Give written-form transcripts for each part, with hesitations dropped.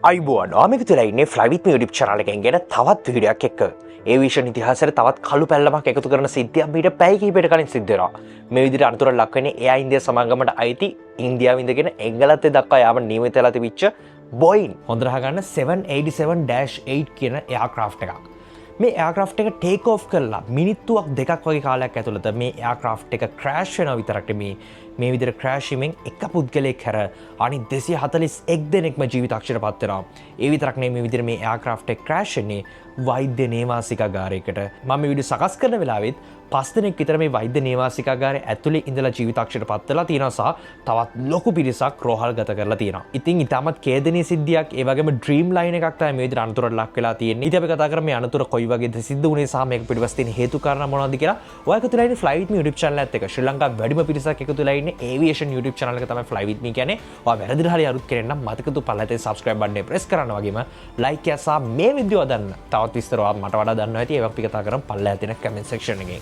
අයිබෝන් ආමික තුලා ඉන්නේ ෆ්ලයිවිත් මේ YouTube channel එකෙන් ගෙන තවත් වීඩියෝයක් එක්ක. ඒවියේෂන් ඉතිහාසයේ තවත් කළු පැල්ලමක් එකතු කරන සිද්ධියක් මීට පැය කිහිපයකට කලින් සිද්ධ වෙනවා. මේ විදිහට අනතුරක් ලක් වෙන්නේ එයා ඉන්දියා සමාගමට අයිති ඉන්දියාව ඉඳගෙන එංගලන්තේ දක්වා යාම නියමිත වෙලා තිබිච්ච Boeing හොඳ රහගන්න 787-8 කියන එයාක්‍රාෆ්ට් එකක්. මේ එයාක්‍රාෆ්ට් එක ටේක් ඔෆ් කරලා මිනිත්තුවක් දෙකක් වගේ කාලයක් ඇතුළත මේ එයාක්‍රාෆ්ට් එක ක්‍රෑෂ් වෙනවා විතරක් මේ විදිහට ක්‍රෑෂ් වීමෙන් එක පුද්ගලයෙක් හැර අනිත් 241 දෙනෙක්ම ජීවිතක්ෂයට පත් වෙනවා. ඒ විතරක් නෙමෙයි මේ විදිහට මේ එයාක්‍රාෆ්ට් එක ක්‍රෑෂ් වෙන්නේ වෛද්‍ය නේවාසිකාගාරයකට. මම මේ වීඩියෝ සකස් කරන වෙලාවෙත් 5 දෙනෙක් විතර මේ වෛද්‍ය නේවාසිකාගාරයේ ඇතුලේ ඉඳලා ජීවිතක්ෂයට පත් වෙලා තියෙනවා සහ තවත් ලොකු පිරිසක් රෝහල්ගත කරලා තියෙනවා. ඉතින් ඊටමත් ඛේදනීය සිද්ධියක් ඒ වගේම ඩ්‍රීම් ලයින් එකක් තමයි මේ විදිහට අනතුරට ලක් වෙලා තියෙන්නේ. ඉතින් අපි කතා කරමු මේ අනතුර කොයි වගේද සිද්ධ වුනේ සහ මේක පිටිපස්ස තියෙන හේතු කාරණා මොනවද කියලා. ඔය එකතු වෙලා ඉන්නේ Fly with me YouTube channel එකත් එක්ක. ශ්‍රී ලංකාවේ වැඩිම පිරිසක් එකතු වෙලා ඉන්නේ Aviation YouTube channel එක තමයි Fly with me කියන්නේ. ඔයා වැරදිලා හරි අරුත් කරේ නම් මතකතු පල්ලතේ subscribe button එක press කරන්න වගේම like එක සහ මේ වීඩියෝ දාන්න. තවත් විස්තර ඔයා මට වඩා දන්නවා ඇති. ඒවා අපි කතා කරමු පල්ලෙහා තියෙන comment section එකේ.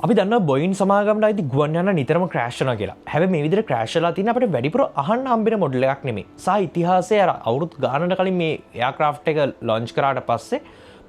අපි දන්නවා Boeing සමාගමට අයිති ගුවන් යාන නිතරම ක්‍රෑෂ් වෙනවා කියලා. හැබැයි මේ විදිහට ක්‍රෑෂ් වෙලා තියෙන අපිට වැඩිපුර අහන්න හම්බෙන මොඩල් එකක් නෙමෙයි. සහ ඉතිහාසයේ අර අවුරුදු ගානකට කලින් මේ එයාක්‍රාෆ්ට් එක ලොන්ච් කරාට පස්සේ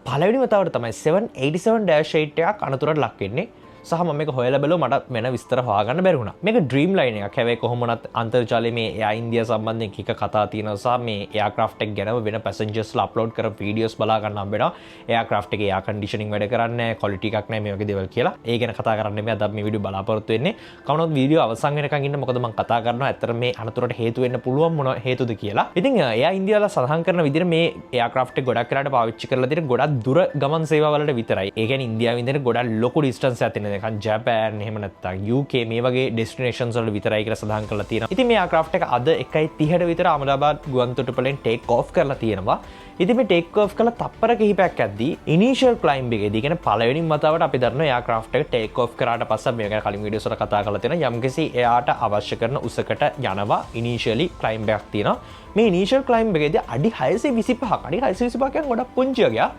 පළවෙනිම වතාවට තමයි 787-8 එකක් අනතුරට ලක් වෙන්නේ. සහ මම මේක හොයලා බැලුවා මට වෙන විස්තර හොයාගන්න බැරි වුණා. මේක ඩ්‍රීම් ලයින් එකක්. හැබැයි කොහොම වුණත් අන්තර්ජාලයේ මේ එයා ඉන්දියා සම්බන්ධයෙන් කික කතා තියෙනවා සහ මේ එයාක්‍රාෆ්ට් එක ගැන වෙන පැසෙන්ජර්ස්ලා අප්ලෝඩ් කරපු වීඩියෝස් බලා ගන්න හම්බෙනවා. එයාක්‍රාෆ්ට් එකේ එයා කන්ඩිෂනින් වැඩ කරන්නේ නැහැ, ක්වොලිටි එකක් නැහැ මේ වගේ දේවල් කියලා. ඒ ගැන කතා කරන්න මේ අද අපි මේ වීඩියෝ බලාපොරොත්තු වෙන්නේ. කවුරුත් වීඩියෝ අවසන් වෙනකන් ඉන්න මොකද මම කතා කරනවා ඇත්තට මේ අනතුරට හේතු වෙන්න පුළුවන් මොන හේතුද කියලා. ඉතින් එයා ඉන්දියාවල සඳහන් කරන විදිහට මේ එයාක්‍රාෆ්ට් එක ගොඩක් වෙලාට පාවිච්චි කරලා තියෙන ගොඩක් දුර ගමන් සේවා වලට විතරයි. ඒ කියන්නේ ඉන්දියාවේ ඉඳන් ගොඩක් ලොකු ඩිස්ටන්ස් එකක් තියෙන දෙකක් ජපාන් එහෙම නැත්නම් UK මේ වගේ ඩෙස්ටිනේෂන්ස් වල විතරයි කියලා සඳහන් කරලා තියෙනවා. ඉතින් මේ එයාක්‍රාෆ්ට් එක අද 1:30ට විතර අහමදාබාද් ගුවන්තොටුපළෙන් ටේක් ඔෆ් කරලා තියෙනවා. ඉතින් මේ ටේක් ඔෆ් කළ තප්පර කිහිපයක් ඇද්දී ඉනිෂියල් ක්ලයිම්බ් එකේදී කියන්නේ පළවෙනි වතාවට අපි දන්නවා එයාක්‍රාෆ්ට් එක ටේක් ඔෆ් කරාට පස්සේ මේ ගැන කලින් වීඩියෝස් වල කතා කරලා තියෙනවා යම්කිසි එයාට අවශ්‍ය කරන උසකට යනවා ඉනිෂියලි ක්ලයිම්බ් එකක් තියෙනවා. මේ ඉනිෂියල් ක්ලයිම්බ් එකේදී අඩි 625ක් අඩි 625ක් කියන්නේ ගොඩක් පුංචි වගේ.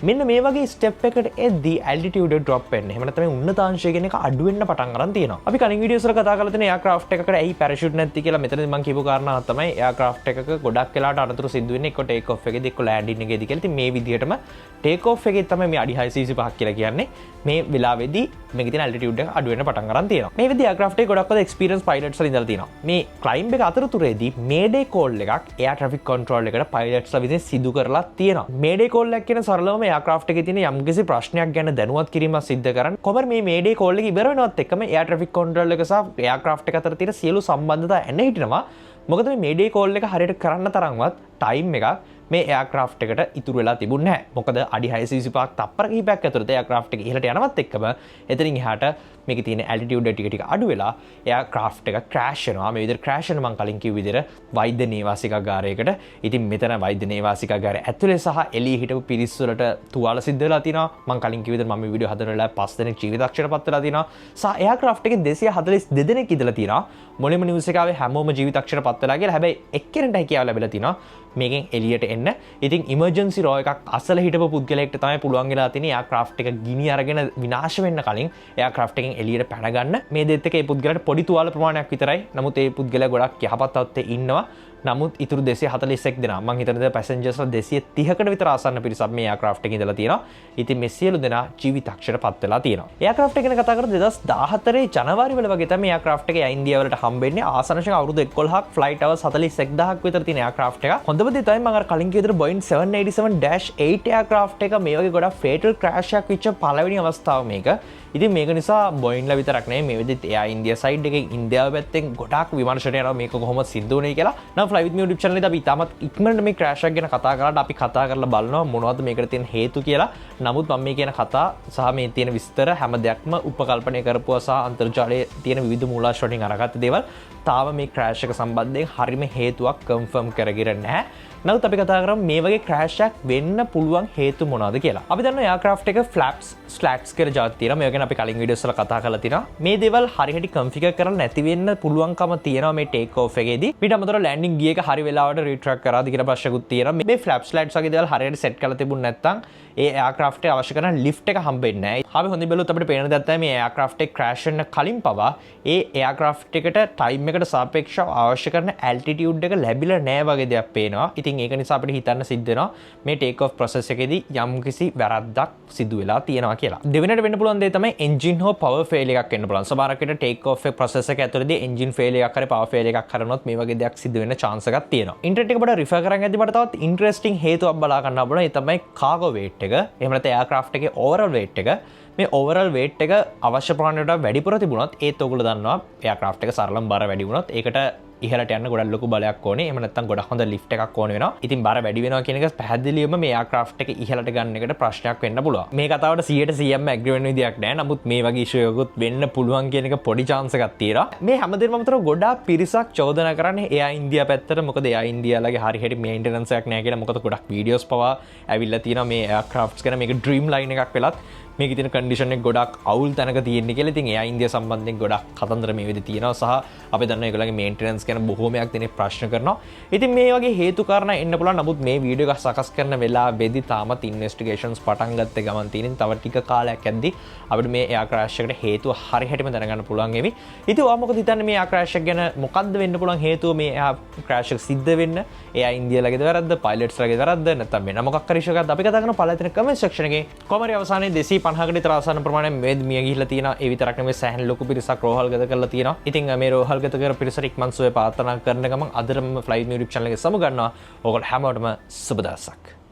මෙන්න මේ වගේ ස්ටෙප් එකට එද්දී ඇල්ටිටියුඩ් එක ඩ්‍රොප් වෙන්නේ. එහෙම නැත්නම් උන්නතාංශය කියන එක අඩු වෙන්න පටන් ගන්න තියෙනවා. අපි කලින් වීඩියෝස් වල කතා කරලා තියෙන එයාක්‍රාෆ්ට් එකකට ඇයි පැරෂූට් නැති කියලා මෙතනදී මම කියපු කාරණාව තමයි එයාක්‍රාෆ්ට් එකක ගොඩක් වෙලාට අනතුරු සිද්ධ වෙන්නේ එක්ක ටේක් ඔෆ් එකේදී එක්ක ලෑන්ඩින් එකේදී කියලා. ඉතින් මේ විදිහටම ටේක් ඔෆ් එකේ තමයි මේ අඩි 625ක් කියලා කියන්නේ. මේ වෙලාවේදී මේකේ තියෙන ඇල්ටිටියුඩ් එක අඩු වෙන්න පටන් ගන්න තියෙනවා. මේ විදිහ එයාක්‍රාෆ්ට් එකේ ගොඩක් වද එක්ස්පීරියන්ස් පයිලට්ස්ලා ඉඳලා තියෙනවා. මේ ක්ලයිම්බ් එක අතරතුරේදී මේඩේ කෝල් එකක් එයා ට්‍රැෆික් කන්ට්‍රෝල් එකට පයිලට්ස්ලා විසින් සිදු කරලා තියෙනවා. මේඩේ කෝල් එක කියන සරලවම එයාක්‍රාෆ්ට් එකේ තියෙන යම්කිසි ප්‍රශ්නයක් ගැන දැනුවත් කිරීමක් සිද්ධ කරන්න කොහොමද මේ මේඩේ කෝල් එක ඉවර වෙනවත් එක්කම එයා ට්‍රැෆික් කන්ට්‍රෝල් එක සහ එයාක්‍රාෆ්ට් එක අතර තියෙන සියලු සම්බන්ධතා එන්න හිටිනවා. මොකද මේ මේඩේ කෝල් එක හරියට කරන්න තරම්වත් ටයිම් එකක් මේ එයාක්‍රාෆ්ට් එකට ඉතුරු වෙලා තිබුණේ නැහැ. මොකද අඩි 625ක් තප්පර කිහිපයක් ඇතුළත එයාක්‍රාෆ්ට් එක ඉහළට යනවත් එක්කම එතනින් එහාට මේකේ තියෙන ඇල්ටිටියුඩ් එක ටික ටික අඩු වෙලා එයාක්‍රාෆ්ට් එක ක්‍රෑෂ් වෙනවා. මේ විදිහට ක්‍රෑෂ් වෙන මම කලින් කිව්ව විදිහට වෛද්‍ය නේවාසිකාගාරයකට. ඉතින් මෙතන වෛද්‍ය නේවාසිකාගාරය ඇතුලේ සහ එළියේ හිටපු පිරිස් වලට තුවාල සිද්ධ වෙලා තියෙනවා. මම කලින් කිව්ව විදිහට මම මේ වීඩියෝ හදන වෙලාවේ 5 දෙනෙක් ජීවිතක්ෂයට පත් වෙලා තියෙනවා. සහ එයාක්‍රාෆ්ට් එකේ 242 දෙනෙක් ඉඳලා තියෙනවා. මොළෙම නිවුස් එක ආවේ හැමෝම ජීවිතක්ෂයට පත් වෙලා කියලා. හැබැයි එක්කෙනෙක්ට හැකියාව ලැබිලා තියෙනවා මේකෙන් එළියට එන්න. ඉතින් ඉමර්ජන්සි රෝ එකක් අසල හිටපු පුද්ගලයෙක්ට තමයි පුළුවන් වෙලා තියෙන්නේ එයාක්‍රාෆ්ට් එක ගිනි අරගෙන විනාශ වෙන්න කලින් එයාක්‍රාෆ්ට් එකෙන් එළියට පැන ගන්න. මේ දෙත් එක ඒ පුද්ගලයාට පොඩි තුවාල ප්‍රමාණයක් විතරයි. නමුත් ඒ පුද්ගලයා ගොඩක් යහපත් තත්ත්වයේ ඉන්නවා. නමුත් ඉතුරු 241 දෙනා මම හිතන්නේ පැසෙන්ජර්ස්ලා 230කට විතර ආසන්න පිරිසක් මේ එයාක්‍රාෆ්ට් එකේ ඉඳලා තියෙනවා. ඉතින් මේ සියලු දෙනා ජීවිතක්ෂයට පත් වෙලා තියෙනවා. එයාක්‍රාෆ්ට් එක ගැන කතා කරද්දී 2014 ජනවාරි වල වගේ තමයි එයාක්‍රාෆ්ට් එක ඉන්දියාව වලට හම්බෙන්නේ. ආසනශක අවුරුදු 11ක් ෆ්ලයිට් අවර්ස් 41000ක් විතර තියෙන එයාක්‍රාෆ්ට් එක. හොඳම දේ තමයි මම අර කලින් කිව්ව විදිහට Boeing 787-8 එයාක්‍රාෆ්ට් එක මේ වගේ ගොඩක් ෆේටල් ක්‍රෑෂ් එකක් වෙච්ච පළවෙනි අවස්ථාව මේක. ඉතින් මේක නිසා බොයින්ලා විතරක් නෙමෙයි මේ විදිහට එයා ඉන්දියා සයිඩ් එකෙන් ඉන්දියාව පැත්තෙන් ගොඩාක් විමර්ශන යනවා මේක කොහොමද සිද්ධ වුනේ කියලා. නම් Fly with me YouTube channel එකේ අපි තාමත් ඉක්මනට මේ ක්‍රෑෂ් එක ගැන කතා කරලා අපි කතා කරලා බලනවා මොනවද මේකට තියෙන හේතු කියලා. නමුත් මම මේ කියන කතා සහ මේ තියෙන විස්තර හැම දෙයක්ම උපකල්පනය කරපුවා සහ අන්තර්ජාලයේ තියෙන විවිධ මූලාශ්‍ර වලින් අරගත්ත දේවල් තාම මේ ක්‍රෑෂ් එක සම්බන්ධයෙන් හරිම හේතුවක් කන්ෆර්ම් කරගෙන නැහැ. නමුත් අපි කතා කරමු මේ වගේ ක්‍රෑෂ් එකක් වෙන්න පුළුවන් හේතු මොනවද කියලා. අපි දන්නවා එයාක්‍රාෆ්ට් එක ෆ්ලැප්ස් ස්ලැට්ස් කියලා જાති තියෙනවා. මේක ගැන අපි කලින් වීඩියෝස් වල කතා කරලා තිනවා. මේ දේවල් හරියට කන්ෆිගර් කරලා නැති වෙන්න පුළුවන්කම තියෙනවා මේ ටේක් ඔෆ් එකේදී. ඊට අමතරව ලෑන්ඩින් ගියර් එක හරි වෙලාවට රීට්‍රැක් කරාද කියලා ප්‍රශ්නකුත් තියෙනවා. මේ ෆ්ලැප් ස්ලැට්ස් වගේ දේවල් හරියට සෙට් කරලා තිබුණ නැත්නම් ඒ එයාක්‍රාෆ්ට් එක අවශ්‍ය කරන ලිෆ්ට් එක හම්බෙන්නේ නැහැ. අපි හොඳින් බැලුවොත් අපිට පේන දේ තමයි මේ එයාක්‍රාෆ්ට් එක ක්‍රෑෂ් වෙන්න කලින් පවා ඒ එයාක්‍රාෆ්ට් එකට ටයිම් එකට සාපේක්ෂව අවශ්‍ය කරන ඇල්ටිටියුඩ් එක ලැබිලා නැහැ වගේ දෙයක් පේනවා. ඉතින් ඒක නිසා අපිට හිතන්න සිද්ධ වෙනවා මේ ටේක් ඔෆ් ප්‍රොසෙස් එකේදී යම්කිසි වැරද්දක් සිදු වෙලා තියෙනවා කියලා. දෙවෙනිට වෙන්න පුළුවන් දේ තමයි එන්ජින් හෝ පවර් ෆේල් එකක් වෙන්න පුළුවන්. සමහරකට ටේක් ඔෆ් ප්‍රොසෙස් එක ඇතුළතදී එන්ජින් ෆේල් එකක් හරි පවර් ෆේල් එකක් කරනොත් මේ වගේ දෙයක් සිදු වෙන්න chance එකක් තියෙනවා. ඉන්ටර්නෙට් එක පොඩ්ඩක් රිෆර් කරන් යද්දී මට තවත් ඉන්ටරෙස්ටිං හේතුවක් බලා ගන්න පුළුවන්. ඒ තමයි කාගෝ වේට් එක. එහෙම නැත්නම් එයාක්‍රාෆ්ට් එකේ ඕවරෝල් වේට් එක. මේ ඕවරෝල් වේට් එක අවශ්‍ය ප්‍රමාණයට වැඩිපුර තිබුණොත් ඒත් ඔයගොල්ලෝ දන්නවා එයාක්‍රාෆ්ට් එක සරලම බර වැඩි වුණොත් ඒකට ඉහළට යන්න ගොඩක් ලොකු බලයක් ඕනේ. එහෙම නැත්නම් ගොඩක් හොඳ ලිෆ්ට් එකක් ඕනේ වෙනවා. ඉතින් බර වැඩි වෙනවා කියන එක පැහැදිලිවම මේ එයාක්‍රාෆ්ට් එක ඉහළට ගන්න එකට ප්‍රශ්නයක් වෙන්න පුළුවන්. මේ කතාවට 100%ම ඇග්‍රී වෙන්න විදියක් නැහැ. නමුත් මේ වගේ ඉෂුව එකකුත් වෙන්න පුළුවන් කියන එක පොඩි chance එකක් තියෙනවා. මේ හැමදේම අමතරව ගොඩාක් පිරිසක් චෝදනා කරන්නේ එයා ඉන්දියා පැත්තට. මොකද එයා ඉන්දියාලගේ හරියට මේන්ටනන්ස් එකක් නැහැ කියලා. මොකද ගොඩක් වීඩියෝස් පවා ඇවිල්ලා තියෙනවා මේ එයාක්‍රාෆ්ට්ස් ගැන. මේක ඩ්‍රීම් ලයින් එකක් වෙලත් මේක තියෙන කන්ඩිෂන් එක ගොඩක් අවුල් තැනක තියෙන්නේ කියලා. ඉතින් එයා ඉන්දියා සම්බන්ධයෙන් ගොඩක් කතන්දර මේ විදිහට තියෙනවා. සහ අපි දන්නවා ඒගොල්ලන්ගේ මේන්ටනන්ස් ගැන බොහෝමයක් දෙනෙක් ප්‍රශ්න කරනවා. ඉතින් මේ වගේ හේතු කාරණා එන්න පුළුවන්. නමුත් මේ වීඩියෝ එක සකස් කරන වෙලාවෙදී තාමත් ඉන්වෙස්ටිගේෂන්ස් පටන් ගත්තේ ගමන් තියෙන. තව ටික කාලයක් යද්දී අපිට මේ එයා ක්‍රෑෂ් එකට හේතුව හරියටම දැනගන්න පුළුවන් වෙවි. ඉතින් ඔයා මොකද හිතන්නේ මේ එයා ක්‍රෑෂ් එක ගැන? මොකද්ද වෙන්න පුළුවන් හේතුව මේ එයා ක්‍රෑෂ් එක සිද්ධ වෙන්න? එයා ඉන්දියාලගේද වැරද්ද? පයිලට්ස්ලගේද වැරද්ද? නැත්නම් වෙන මොකක් හරි ඉෂුවක් අපි කතා කරන පළවෙනි කමෙන්ට් සෙක්ෂන් එකේ කොමරි අවසානයේ 250කට විතර අවසාන ප්‍රමාණය මේ මිය ගිහිල්ලා තියෙනවා. ඒ විතරක් නෙමෙයි සෑහෙන ලොකු පිරිසක් රෝහල්ගත කරලා තියෙනවා. ඉතින් මේ රෝහල්ගත කර පිරිසට ඉක්මන් සුවය ප්‍රාර්ථනා කරන ගමන් අදටම ෆ්ලයිට් YouTube channel එක සමු ගන්නවා. ඕගොල්ලෝ හැමෝටම සුබ දවසක්.